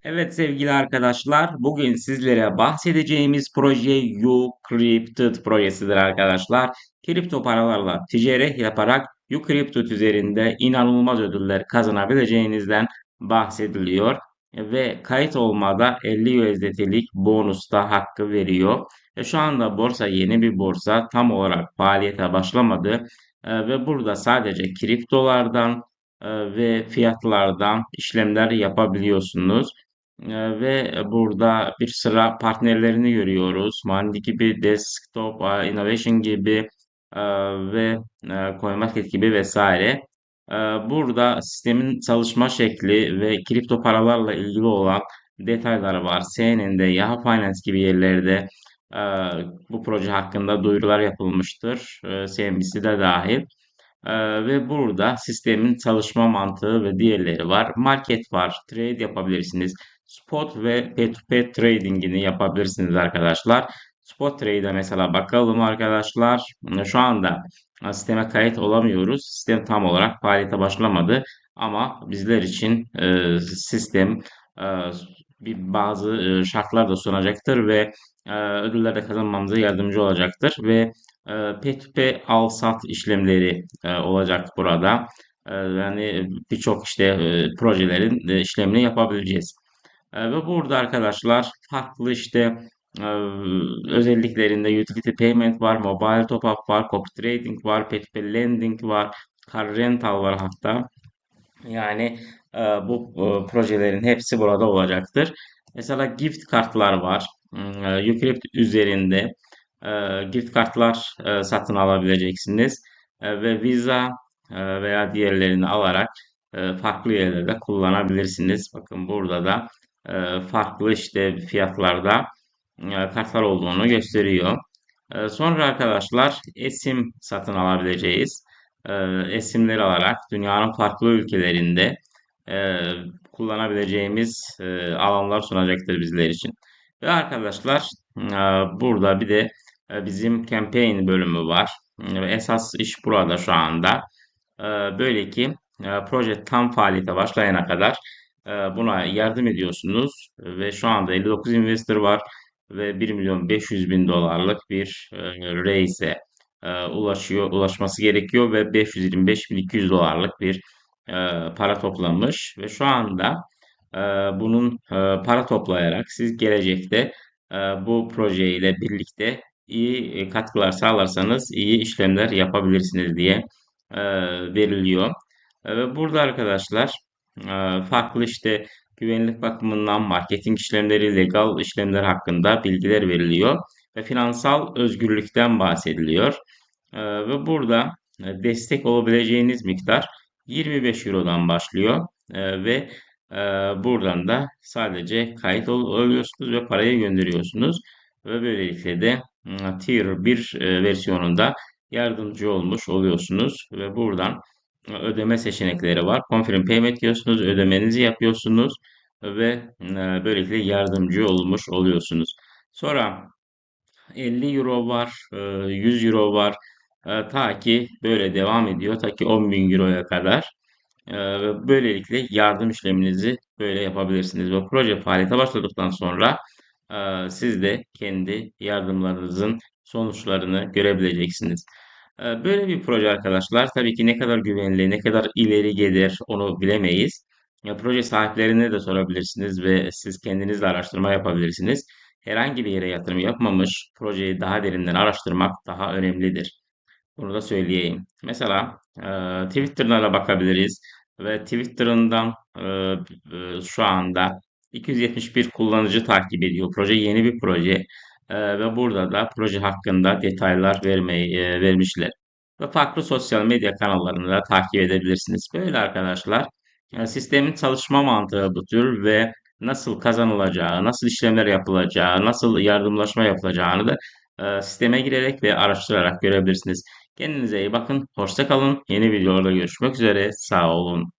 Evet sevgili arkadaşlar, bugün sizlere bahsedeceğimiz proje Ucrypted projesidir arkadaşlar. Kripto paralarla ticaret yaparak Ucrypted üzerinde inanılmaz ödüller kazanabileceğinizden bahsediliyor. Ve kayıt olmada 50 USDT'lik bonus da hakkı veriyor. Şu anda borsa yeni bir borsa, tam olarak faaliyete başlamadı. Ve burada sadece kriptolardan ve fiyatlardan işlemler yapabiliyorsunuz. Ve burada bir sıra partnerlerini görüyoruz. Mandi gibi, Desktop Innovation gibi e, ve CoinMarket gibi vesaire. E, Burada sistemin çalışma şekli ve kripto paralarla ilgili olan detaylar var. CNN'de, Yahoo Finance gibi yerlerde e, bu proje hakkında duyurular yapılmıştır. CNBC'de dahil. Ve burada sistemin çalışma mantığı ve diğerleri var. Market var, trade yapabilirsiniz. Spot ve peer-to-peer trading'ini yapabilirsiniz arkadaşlar. Spot trade'e mesela bakalım arkadaşlar. Şu anda sisteme kayıt olamıyoruz. Sistem tam olarak faaliyete başlamadı. Ama bizler için sistem e, bazı şartlar da sunacaktır ve ödüller de kazanmamıza yardımcı olacaktır ve P2P al sat işlemleri olacak burada. Yani birçok işte projelerin işlemini yapabileceğiz. Ve burada arkadaşlar farklı işte e, özelliklerinde utility payment var, mobile top up var, copy trading var, P2P lending var, car rental var hatta. Yani bu projelerin hepsi burada olacaktır. Mesela gift kartlar var. Ucrypt üzerinde gift kartlar satın alabileceksiniz. Ve Visa veya diğerlerini alarak farklı yerlerde kullanabilirsiniz. Bakın burada da farklı işte fiyatlarda kartlar olduğunu gösteriyor. Sonra arkadaşlar esim satın alabileceğiz. Esimleri alarak dünyanın farklı ülkelerinde e, kullanabileceğimiz alanlar sunacaktır bizler için. Ve arkadaşlar burada bir de bizim campaign bölümü var. Esas iş burada şu anda. E, Böyle ki proje tam faaliyete başlayana kadar buna yardım ediyorsunuz ve şu anda 59 investor var ve 1.500.000 dolarlık bir raise'e ulaşması gerekiyor ve 525.200 dolarlık bir para toplamış ve şu anda e, bunun para toplayarak siz gelecekte bu proje ile birlikte iyi katkılar sağlarsanız iyi işlemler yapabilirsiniz diye veriliyor. Ve burada arkadaşlar farklı işte güvenlik bakımından marketing işlemleri, legal işlemler hakkında bilgiler veriliyor ve finansal özgürlükten bahsediliyor. Ve burada destek olabileceğiniz miktar 25 Euro'dan başlıyor. Ve e, buradan da sadece kayıt oluyorsunuz ve parayı gönderiyorsunuz. Ve böylelikle de Tier 1 versiyonunda yardımcı olmuş oluyorsunuz. Ve buradan ödeme seçenekleri var. Confirm Payment diyorsunuz, ödemenizi yapıyorsunuz ve böylelikle yardımcı olmuş oluyorsunuz. Sonra 50 euro var, 100 euro var. Ta ki böyle devam ediyor. Ta ki 10 bin euroya kadar. Ve böylelikle yardım işleminizi böyle yapabilirsiniz. Ve proje faaliyete başladıktan sonra siz de kendi yardımlarınızın sonuçlarını görebileceksiniz. Böyle bir proje arkadaşlar. Tabii ki ne kadar güvenli, ne kadar ileri gelir onu bilemeyiz. Proje sahiplerine de sorabilirsiniz ve siz kendiniz de araştırma yapabilirsiniz. Herhangi bir yere yatırım yapmamış projeyi daha derinden araştırmak daha önemlidir. Bunu da söyleyeyim. Mesela Twitter'ına da bakabiliriz ve Twitter'ından şu anda 271 kullanıcı takip ediyor. Proje yeni bir proje. Ve burada da proje hakkında detaylar vermişler. Ve farklı sosyal medya kanallarını da takip edebilirsiniz. Böyle arkadaşlar sistemin çalışma mantığı bu tür ve nasıl kazanılacağı, nasıl işlemler yapılacağı, nasıl yardımlaşma yapılacağını da sisteme girerek ve araştırarak görebilirsiniz. Kendinize iyi bakın. Hoşça kalın. Yeni videolarda görüşmek üzere. Sağ olun.